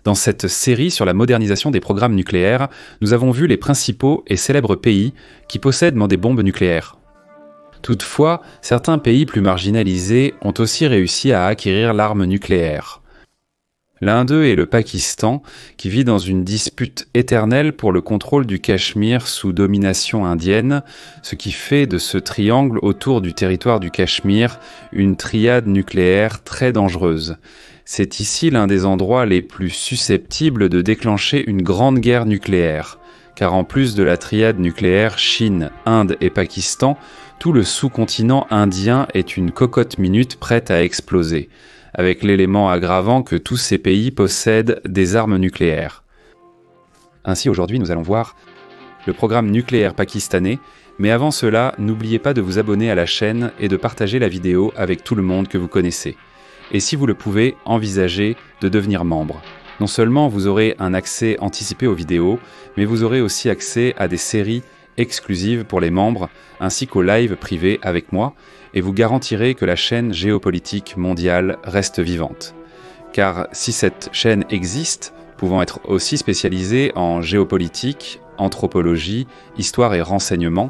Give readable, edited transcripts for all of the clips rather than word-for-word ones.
Dans cette série sur la modernisation des programmes nucléaires, nous avons vu les principaux et célèbres pays qui possèdent des bombes nucléaires. Toutefois, certains pays plus marginalisés ont aussi réussi à acquérir l'arme nucléaire. L'un d'eux est le Pakistan, qui vit dans une dispute éternelle pour le contrôle du Cachemire sous domination indienne, ce qui fait de ce triangle autour du territoire du Cachemire une triade nucléaire très dangereuse. C'est ici l'un des endroits les plus susceptibles de déclencher une grande guerre nucléaire, car en plus de la triade nucléaire Chine, Inde et Pakistan, tout le sous-continent indien est une cocotte minute prête à exploser, avec l'élément aggravant que tous ces pays possèdent des armes nucléaires. Ainsi, aujourd'hui, nous allons voir le programme nucléaire pakistanais, mais avant cela, n'oubliez pas de vous abonner à la chaîne et de partager la vidéo avec tout le monde que vous connaissez. Et si vous le pouvez, envisagez de devenir membre. Non seulement vous aurez un accès anticipé aux vidéos, mais vous aurez aussi accès à des séries exclusives pour les membres, ainsi qu'aux lives privés avec moi, et vous garantirez que la chaîne géopolitique mondiale reste vivante. Car si cette chaîne existe, pouvant être aussi spécialisée en géopolitique, anthropologie, histoire et renseignement,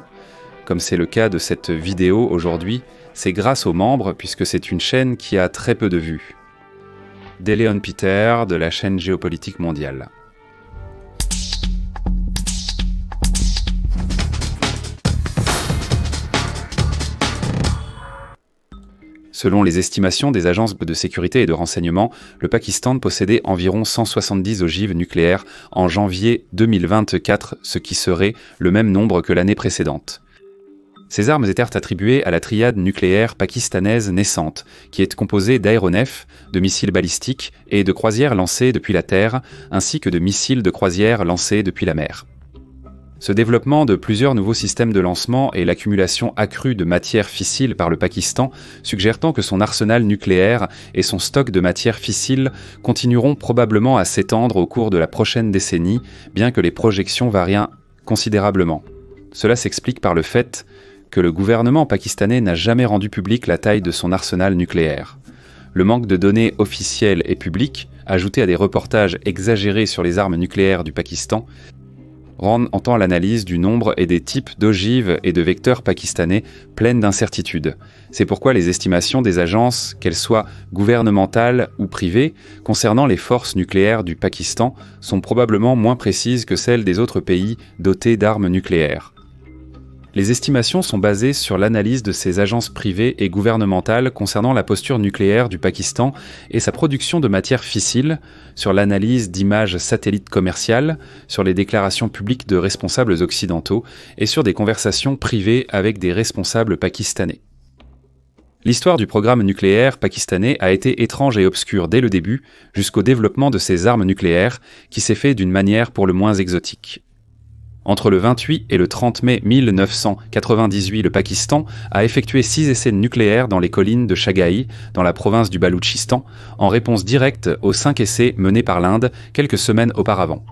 comme c'est le cas de cette vidéo aujourd'hui, c'est grâce aux membres puisque c'est une chaîne qui a très peu de vues. D'Eleon Peter de la chaîne géopolitique mondiale. Selon les estimations des agences de sécurité et de renseignement, le Pakistan possédait environ 170 ogives nucléaires en janvier 2024, ce qui serait le même nombre que l'année précédente. Ces armes étaient attribuées à la triade nucléaire pakistanaise naissante, qui est composée d'aéronefs, de missiles balistiques et de croisières lancées depuis la Terre, ainsi que de missiles de croisière lancés depuis la mer. Ce développement de plusieurs nouveaux systèmes de lancement et l'accumulation accrue de matières fissiles par le Pakistan suggèrent que son arsenal nucléaire et son stock de matières fissiles continueront probablement à s'étendre au cours de la prochaine décennie, bien que les projections varient considérablement. Cela s'explique par le fait que le gouvernement pakistanais n'a jamais rendu public la taille de son arsenal nucléaire. Le manque de données officielles et publiques, ajouté à des reportages exagérés sur les armes nucléaires du Pakistan, rendent en temps l'analyse du nombre et des types d'ogives et de vecteurs pakistanais pleines d'incertitudes. C'est pourquoi les estimations des agences, qu'elles soient gouvernementales ou privées, concernant les forces nucléaires du Pakistan sont probablement moins précises que celles des autres pays dotés d'armes nucléaires. Les estimations sont basées sur l'analyse de ces agences privées et gouvernementales concernant la posture nucléaire du Pakistan et sa production de matières fissiles, sur l'analyse d'images satellites commerciales, sur les déclarations publiques de responsables occidentaux et sur des conversations privées avec des responsables pakistanais. L'histoire du programme nucléaire pakistanais a été étrange et obscure dès le début, jusqu'au développement de ces armes nucléaires, qui s'est fait d'une manière pour le moins exotique. Entre le 28 et le 30 mai 1998, le Pakistan a effectué 6 essais nucléaires dans les collines de Shagaï, dans la province du Baloutchistan, en réponse directe aux 5 essais menés par l'Inde quelques semaines auparavant.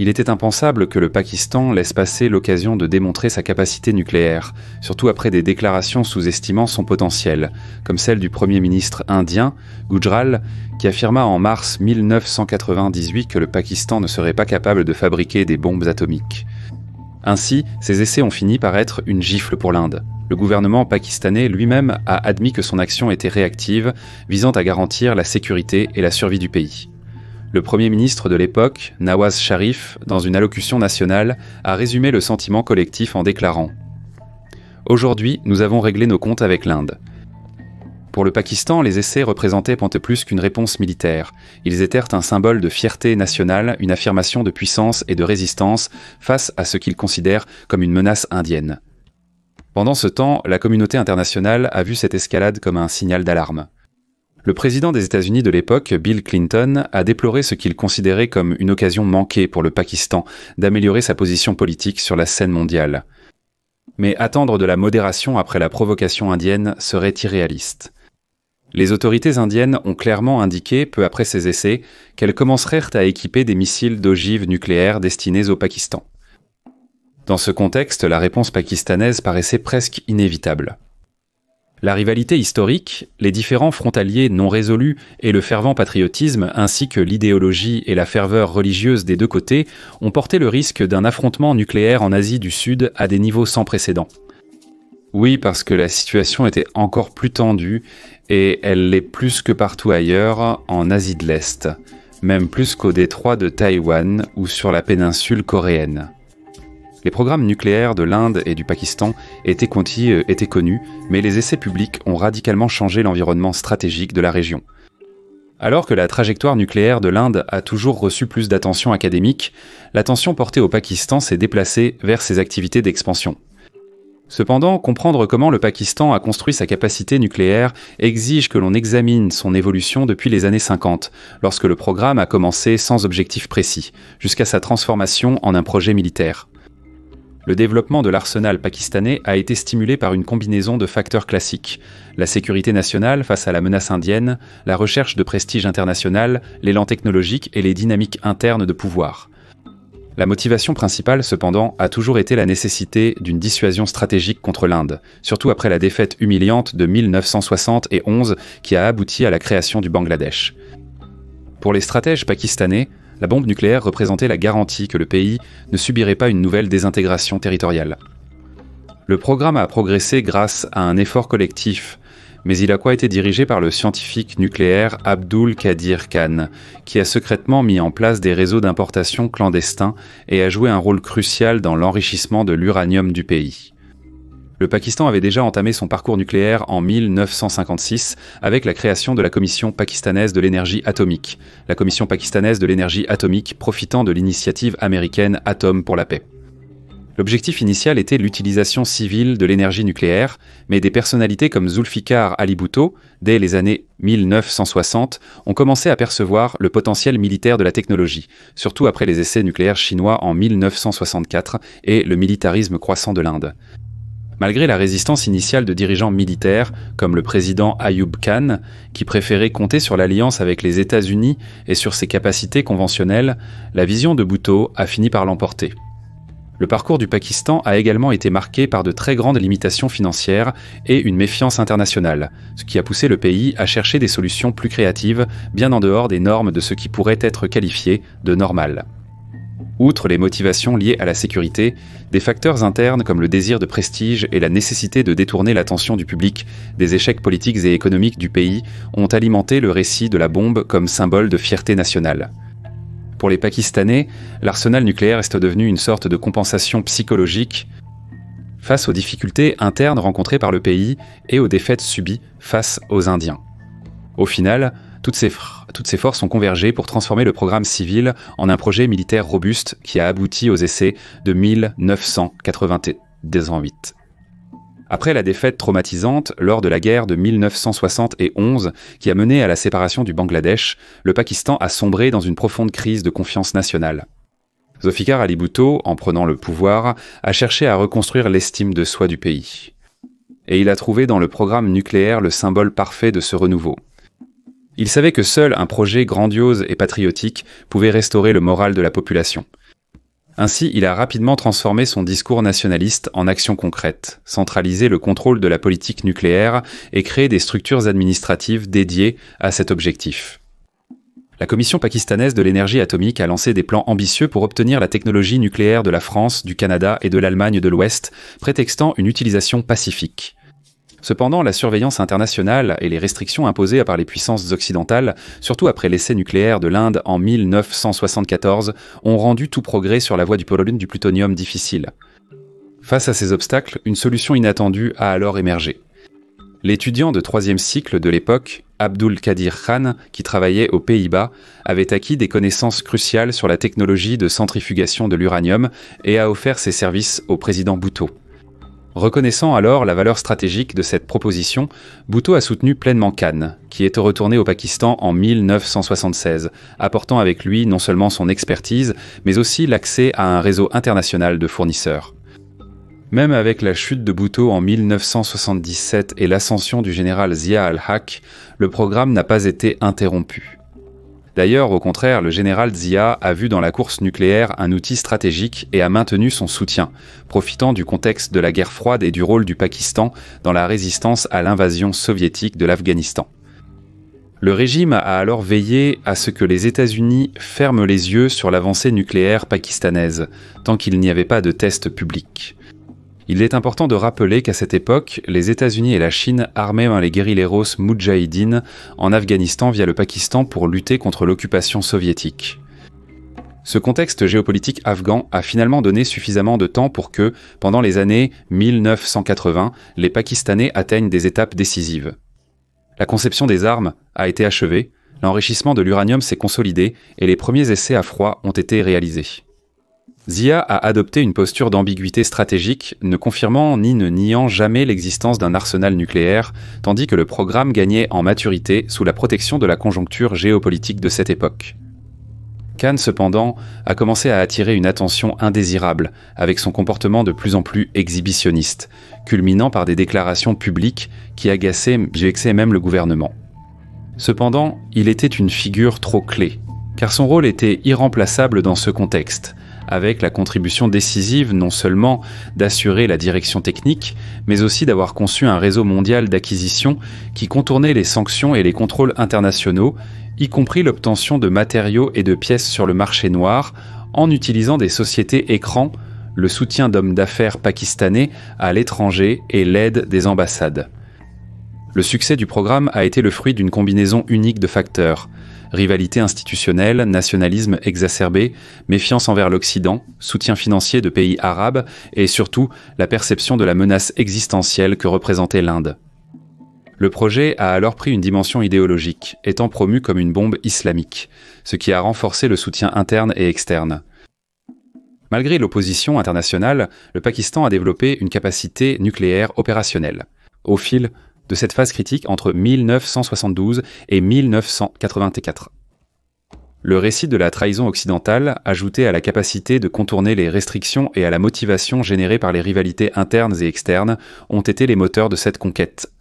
Il était impensable que le Pakistan laisse passer l'occasion de démontrer sa capacité nucléaire, surtout après des déclarations sous-estimant son potentiel, comme celle du Premier ministre indien, Gujral, qui affirma en mars 1998 que le Pakistan ne serait pas capable de fabriquer des bombes atomiques. Ainsi, ces essais ont fini par être une gifle pour l'Inde. Le gouvernement pakistanais lui-même a admis que son action était réactive, visant à garantir la sécurité et la survie du pays. Le Premier ministre de l'époque, Nawaz Sharif, dans une allocution nationale, a résumé le sentiment collectif en déclarant « Aujourd'hui, nous avons réglé nos comptes avec l'Inde. » Pour le Pakistan, les essais représentaient plus qu'une réponse militaire. Ils étaient un symbole de fierté nationale, une affirmation de puissance et de résistance face à ce qu'ils considèrent comme une menace indienne. Pendant ce temps, la communauté internationale a vu cette escalade comme un signal d'alarme. Le président des États-Unis de l'époque, Bill Clinton, a déploré ce qu'il considérait comme une occasion manquée pour le Pakistan d'améliorer sa position politique sur la scène mondiale. Mais attendre de la modération après la provocation indienne serait irréaliste. Les autorités indiennes ont clairement indiqué, peu après ces essais, qu'elles commenceraient à équiper des missiles d'ogives nucléaires destinés au Pakistan. Dans ce contexte, la réponse pakistanaise paraissait presque inévitable. La rivalité historique, les différends frontaliers non résolus et le fervent patriotisme ainsi que l'idéologie et la ferveur religieuse des deux côtés ont porté le risque d'un affrontement nucléaire en Asie du Sud à des niveaux sans précédent. Oui, parce que la situation était encore plus tendue et elle l'est plus que partout ailleurs en Asie de l'Est, même plus qu'au détroit de Taïwan ou sur la péninsule coréenne. Les programmes nucléaires de l'Inde et du Pakistan étaient connus, mais les essais publics ont radicalement changé l'environnement stratégique de la région. Alors que la trajectoire nucléaire de l'Inde a toujours reçu plus d'attention académique, l'attention portée au Pakistan s'est déplacée vers ses activités d'expansion. Cependant, comprendre comment le Pakistan a construit sa capacité nucléaire exige que l'on examine son évolution depuis les années 50, lorsque le programme a commencé sans objectif précis, jusqu'à sa transformation en un projet militaire. Le développement de l'arsenal pakistanais a été stimulé par une combinaison de facteurs classiques: la sécurité nationale face à la menace indienne, la recherche de prestige international, l'élan technologique et les dynamiques internes de pouvoir. La motivation principale, cependant, a toujours été la nécessité d'une dissuasion stratégique contre l'Inde, surtout après la défaite humiliante de 1971 qui a abouti à la création du Bangladesh. Pour les stratèges pakistanais, la bombe nucléaire représentait la garantie que le pays ne subirait pas une nouvelle désintégration territoriale. Le programme a progressé grâce à un effort collectif, mais il a été dirigé par le scientifique nucléaire Abdul Qadir Khan, qui a secrètement mis en place des réseaux d'importation clandestins et a joué un rôle crucial dans l'enrichissement de l'uranium du pays. Le Pakistan avait déjà entamé son parcours nucléaire en 1956 avec la création de la Commission pakistanaise de l'énergie atomique, la Commission pakistanaise de l'énergie atomique profitant de l'initiative américaine Atom pour la paix. L'objectif initial était l'utilisation civile de l'énergie nucléaire, mais des personnalités comme Zulfikar Ali Bhutto, dès les années 1960, ont commencé à percevoir le potentiel militaire de la technologie, surtout après les essais nucléaires chinois en 1964 et le militarisme croissant de l'Inde. Malgré la résistance initiale de dirigeants militaires, comme le président Ayub Khan, qui préférait compter sur l'alliance avec les États-Unis et sur ses capacités conventionnelles, la vision de Bhutto a fini par l'emporter. Le parcours du Pakistan a également été marqué par de très grandes limitations financières et une méfiance internationale, ce qui a poussé le pays à chercher des solutions plus créatives, bien en dehors des normes de ce qui pourrait être qualifié de normal. Outre les motivations liées à la sécurité, des facteurs internes comme le désir de prestige et la nécessité de détourner l'attention du public des échecs politiques et économiques du pays ont alimenté le récit de la bombe comme symbole de fierté nationale. Pour les Pakistanais, l'arsenal nucléaire est devenu une sorte de compensation psychologique face aux difficultés internes rencontrées par le pays et aux défaites subies face aux Indiens. Au final, toutes ces forces ont convergé pour transformer le programme civil en un projet militaire robuste qui a abouti aux essais de 1998. Après la défaite traumatisante lors de la guerre de 1971 qui a mené à la séparation du Bangladesh, le Pakistan a sombré dans une profonde crise de confiance nationale. Zulfikar Ali Bhutto, en prenant le pouvoir, a cherché à reconstruire l'estime de soi du pays. Et il a trouvé dans le programme nucléaire le symbole parfait de ce renouveau. Il savait que seul un projet grandiose et patriotique pouvait restaurer le moral de la population. Ainsi, il a rapidement transformé son discours nationaliste en action concrète, centralisé le contrôle de la politique nucléaire et créé des structures administratives dédiées à cet objectif. La Commission pakistanaise de l'énergie atomique a lancé des plans ambitieux pour obtenir la technologie nucléaire de la France, du Canada et de l'Allemagne de l'Ouest, prétextant une utilisation pacifique. Cependant, la surveillance internationale et les restrictions imposées par les puissances occidentales, surtout après l'essai nucléaire de l'Inde en 1974, ont rendu tout progrès sur la voie du plutonium difficile. Face à ces obstacles, une solution inattendue a alors émergé. L'étudiant de 3e cycle de l'époque, Abdul Qadir Khan, qui travaillait aux Pays-Bas, avait acquis des connaissances cruciales sur la technologie de centrifugation de l'uranium et a offert ses services au président Bhutto. Reconnaissant alors la valeur stratégique de cette proposition, Bhutto a soutenu pleinement Khan, qui est retourné au Pakistan en 1976, apportant avec lui non seulement son expertise, mais aussi l'accès à un réseau international de fournisseurs. Même avec la chute de Bhutto en 1977 et l'ascension du général Zia al-Haq, le programme n'a pas été interrompu. D'ailleurs, au contraire, le général Zia a vu dans la course nucléaire un outil stratégique et a maintenu son soutien, profitant du contexte de la guerre froide et du rôle du Pakistan dans la résistance à l'invasion soviétique de l'Afghanistan. Le régime a alors veillé à ce que les États-Unis ferment les yeux sur l'avancée nucléaire pakistanaise, tant qu'il n'y avait pas de test public. Il est important de rappeler qu'à cette époque, les États-Unis et la Chine armaient les guérilleros moudjahidines en Afghanistan via le Pakistan pour lutter contre l'occupation soviétique. Ce contexte géopolitique afghan a finalement donné suffisamment de temps pour que, pendant les années 1980, les Pakistanais atteignent des étapes décisives. La conception des armes a été achevée, l'enrichissement de l'uranium s'est consolidé et les premiers essais à froid ont été réalisés. Zia a adopté une posture d'ambiguïté stratégique, ne confirmant ni ne niant jamais l'existence d'un arsenal nucléaire, tandis que le programme gagnait en maturité sous la protection de la conjoncture géopolitique de cette époque. Khan, cependant, a commencé à attirer une attention indésirable, avec son comportement de plus en plus exhibitionniste, culminant par des déclarations publiques qui vexaient même le gouvernement. Cependant, il était une figure trop clé, car son rôle était irremplaçable dans ce contexte, avec la contribution décisive non seulement d'assurer la direction technique, mais aussi d'avoir conçu un réseau mondial d'acquisition qui contournait les sanctions et les contrôles internationaux, y compris l'obtention de matériaux et de pièces sur le marché noir, en utilisant des sociétés écrans, le soutien d'hommes d'affaires pakistanais à l'étranger et l'aide des ambassades. Le succès du programme a été le fruit d'une combinaison unique de facteurs: rivalité institutionnelle, nationalisme exacerbé, méfiance envers l'Occident, soutien financier de pays arabes et surtout la perception de la menace existentielle que représentait l'Inde. Le projet a alors pris une dimension idéologique, étant promu comme une bombe islamique, ce qui a renforcé le soutien interne et externe. Malgré l'opposition internationale, le Pakistan a développé une capacité nucléaire opérationnelle. Au fil de cette phase critique entre 1972 et 1984. Le récit de la trahison occidentale, ajouté à la capacité de contourner les restrictions et à la motivation générée par les rivalités internes et externes, ont été les moteurs de cette conquête.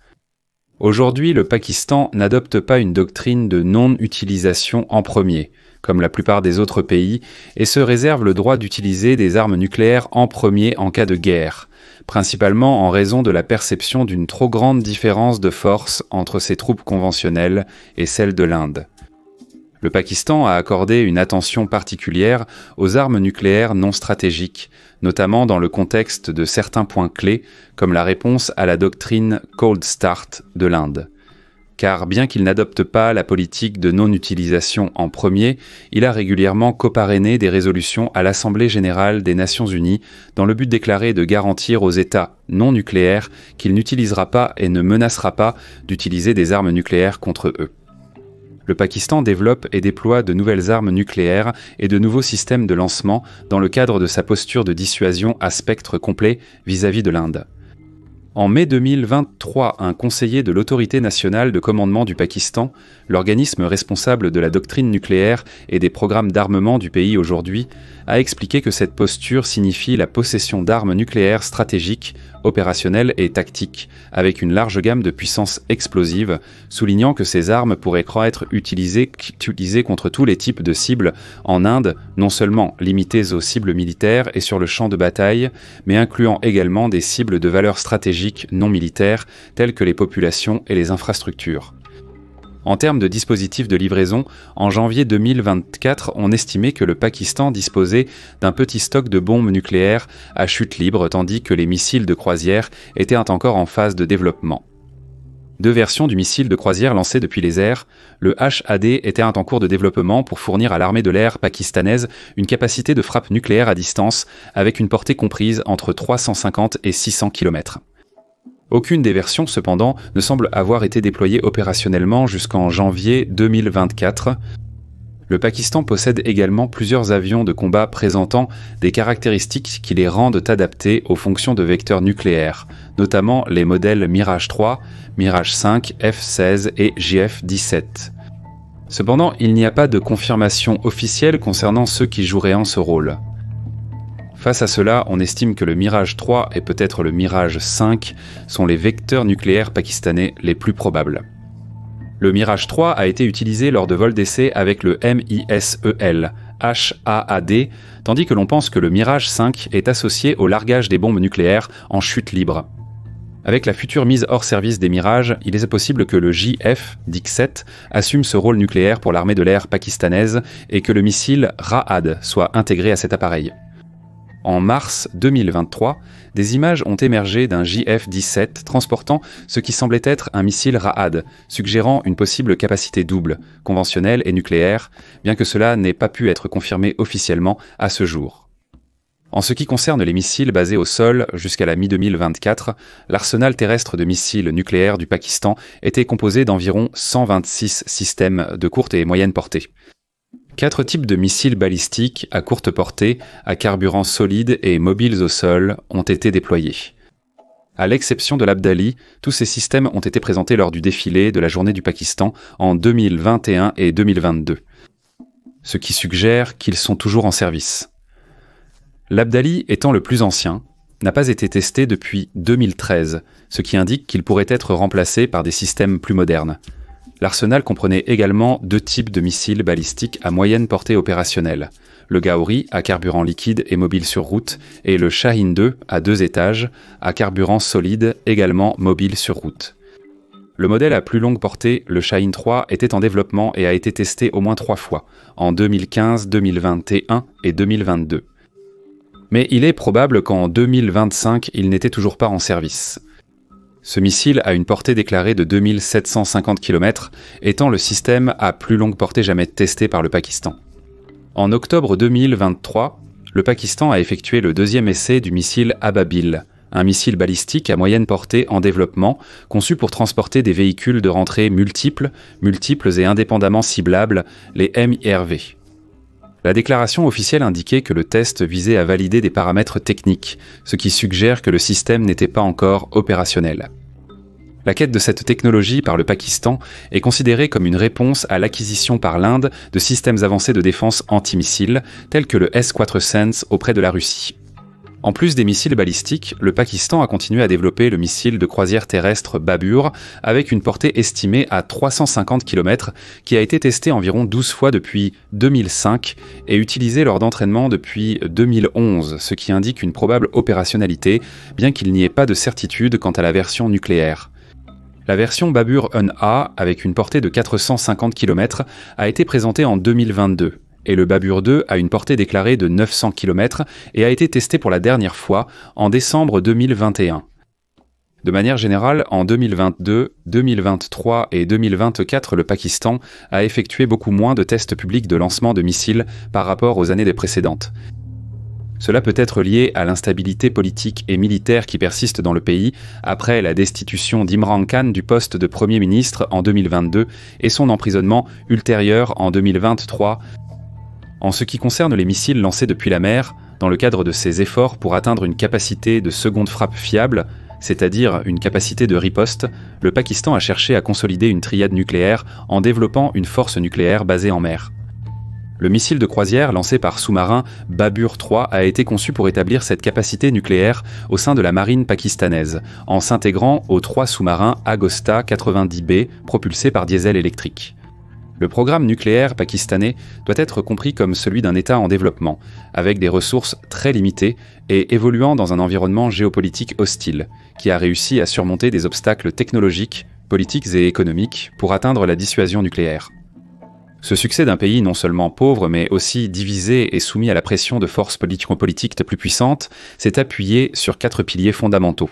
Aujourd'hui, le Pakistan n'adopte pas une doctrine de non-utilisation en premier, comme la plupart des autres pays, et se réserve le droit d'utiliser des armes nucléaires en premier en cas de guerre, principalement en raison de la perception d'une trop grande différence de force entre ses troupes conventionnelles et celles de l'Inde. Le Pakistan a accordé une attention particulière aux armes nucléaires non stratégiques, notamment dans le contexte de certains points clés, comme la réponse à la doctrine Cold Start de l'Inde. Car bien qu'il n'adopte pas la politique de non-utilisation en premier, il a régulièrement coparrainé des résolutions à l'Assemblée générale des Nations unies dans le but déclaré de garantir aux États non nucléaires qu'il n'utilisera pas et ne menacera pas d'utiliser des armes nucléaires contre eux. Le Pakistan développe et déploie de nouvelles armes nucléaires et de nouveaux systèmes de lancement dans le cadre de sa posture de dissuasion à spectre complet vis-à-vis de l'Inde. En mai 2023, un conseiller de l'Autorité nationale de commandement du Pakistan, l'organisme responsable de la doctrine nucléaire et des programmes d'armement du pays aujourd'hui, a expliqué que cette posture signifie la possession d'armes nucléaires stratégiques, opérationnelles et tactiques, avec une large gamme de puissances explosives, soulignant que ces armes pourraient être utilisées contre tous les types de cibles en Inde, non seulement limitées aux cibles militaires et sur le champ de bataille, mais incluant également des cibles de valeur stratégique non militaires, telles que les populations et les infrastructures. En termes de dispositifs de livraison, en janvier 2024, on estimait que le Pakistan disposait d'un petit stock de bombes nucléaires à chute libre, tandis que les missiles de croisière étaient encore en phase de développement. Deux versions du missile de croisière lancé depuis les airs, le HAD était en cours de développement pour fournir à l'armée de l'air pakistanaise une capacité de frappe nucléaire à distance avec une portée comprise entre 350 et 600 km. Aucune des versions, cependant, ne semble avoir été déployée opérationnellement jusqu'en janvier 2024. Le Pakistan possède également plusieurs avions de combat présentant des caractéristiques qui les rendent adaptés aux fonctions de vecteurs nucléaires, notamment les modèles Mirage 3, Mirage 5, F-16 et JF-17. Cependant, il n'y a pas de confirmation officielle concernant ceux qui joueraient en ce rôle. Face à cela, on estime que le Mirage 3 et peut-être le Mirage 5 sont les vecteurs nucléaires pakistanais les plus probables. Le Mirage 3 a été utilisé lors de vols d'essai avec le MISEL, HAAD, tandis que l'on pense que le Mirage 5 est associé au largage des bombes nucléaires en chute libre. Avec la future mise hors service des Mirages, il est possible que le JF, Dixit, assume ce rôle nucléaire pour l'armée de l'air pakistanaise et que le missile Rahad soit intégré à cet appareil. En mars 2023, des images ont émergé d'un JF-17 transportant ce qui semblait être un missile Rahad, suggérant une possible capacité double, conventionnelle et nucléaire, bien que cela n'ait pas pu être confirmé officiellement à ce jour. En ce qui concerne les missiles basés au sol jusqu'à la mi-2024, l'arsenal terrestre de missiles nucléaires du Pakistan était composé d'environ 126 systèmes de courte et moyenne portée. 4 types de missiles balistiques à courte portée, à carburant solide et mobiles au sol ont été déployés. À l'exception de l'Abdali, tous ces systèmes ont été présentés lors du défilé de la Journée du Pakistan en 2021 et 2022, ce qui suggère qu'ils sont toujours en service. L'Abdali étant le plus ancien, n'a pas été testé depuis 2013, ce qui indique qu'il pourrait être remplacé par des systèmes plus modernes. L'arsenal comprenait également 2 types de missiles balistiques à moyenne portée opérationnelle, le Gauri à carburant liquide et mobile sur route et le Shahin 2 à 2 étages à carburant solide également mobile sur route. Le modèle à plus longue portée, le Shahin 3, était en développement et a été testé au moins 3 fois, en 2015, 2021 et 2022. Mais il est probable qu'en 2025, il n'était toujours pas en service. Ce missile a une portée déclarée de 2750 km, étant le système à plus longue portée jamais testé par le Pakistan. En octobre 2023, le Pakistan a effectué le 2e essai du missile Ababil, un missile balistique à moyenne portée en développement, conçu pour transporter des véhicules de rentrée multiples et indépendamment ciblables, les MIRV. La déclaration officielle indiquait que le test visait à valider des paramètres techniques, ce qui suggère que le système n'était pas encore opérationnel. La quête de cette technologie par le Pakistan est considérée comme une réponse à l'acquisition par l'Inde de systèmes avancés de défense antimissiles, tels que le S-400 auprès de la Russie. En plus des missiles balistiques, le Pakistan a continué à développer le missile de croisière terrestre Babur avec une portée estimée à 350 km qui a été testé environ 12 fois depuis 2005 et utilisé lors d'entraînements depuis 2011, ce qui indique une probable opérationnalité, bien qu'il n'y ait pas de certitude quant à la version nucléaire. La version Babur 1A, avec une portée de 450 km, a été présentée en 2022. Et le Babur 2 a une portée déclarée de 900 km et a été testé pour la dernière fois en décembre 2021. De manière générale, en 2022, 2023 et 2024, le Pakistan a effectué beaucoup moins de tests publics de lancement de missiles par rapport aux années précédentes. Cela peut être lié à l'instabilité politique et militaire qui persiste dans le pays après la destitution d'Imran Khan du poste de Premier ministre en 2022 et son emprisonnement ultérieur en 2023. En ce qui concerne les missiles lancés depuis la mer, dans le cadre de ses efforts pour atteindre une capacité de seconde frappe fiable, c'est-à-dire une capacité de riposte, le Pakistan a cherché à consolider une triade nucléaire en développant une force nucléaire basée en mer. Le missile de croisière lancé par sous-marin Babur 3 a été conçu pour établir cette capacité nucléaire au sein de la marine pakistanaise, en s'intégrant aux 3 sous-marins Agosta 90B propulsés par diesel électrique. Le programme nucléaire pakistanais doit être compris comme celui d'un État en développement, avec des ressources très limitées et évoluant dans un environnement géopolitique hostile, qui a réussi à surmonter des obstacles technologiques, politiques et économiques pour atteindre la dissuasion nucléaire. Ce succès d'un pays non seulement pauvre, mais aussi divisé et soumis à la pression de forces politico-politiques plus puissantes, s'est appuyé sur 4 piliers fondamentaux.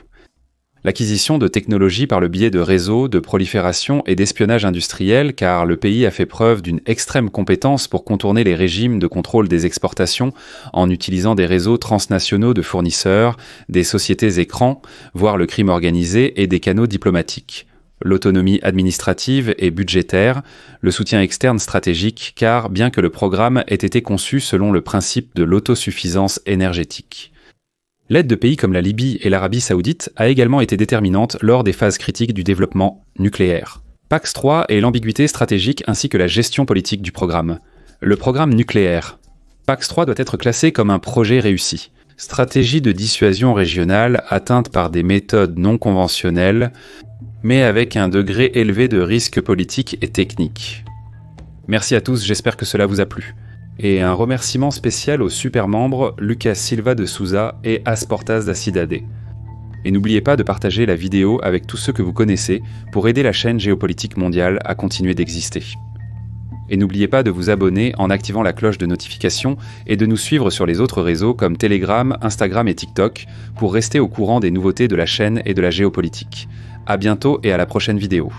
L'acquisition de technologies par le biais de réseaux, de prolifération et d'espionnage industriel, car le pays a fait preuve d'une extrême compétence pour contourner les régimes de contrôle des exportations en utilisant des réseaux transnationaux de fournisseurs, des sociétés écrans, voire le crime organisé et des canaux diplomatiques. L'autonomie administrative et budgétaire, le soutien externe stratégique, car bien que le programme ait été conçu selon le principe de l'autosuffisance énergétique. L'aide de pays comme la Libye et l'Arabie Saoudite a également été déterminante lors des phases critiques du développement nucléaire. PAX 3 est l'ambiguïté stratégique ainsi que la gestion politique du programme. Le programme nucléaire. PAX 3 doit être classé comme un projet réussi. Stratégie de dissuasion régionale atteinte par des méthodes non conventionnelles, mais avec un degré élevé de risque politique et technique. Merci à tous, j'espère que cela vous a plu. Et un remerciement spécial aux super membres Lucas Silva de Souza et Asportas da Cidade. Et n'oubliez pas de partager la vidéo avec tous ceux que vous connaissez pour aider la chaîne Géopolitique Mondiale à continuer d'exister. Et n'oubliez pas de vous abonner en activant la cloche de notification et de nous suivre sur les autres réseaux comme Telegram, Instagram et TikTok pour rester au courant des nouveautés de la chaîne et de la géopolitique. À bientôt et à la prochaine vidéo.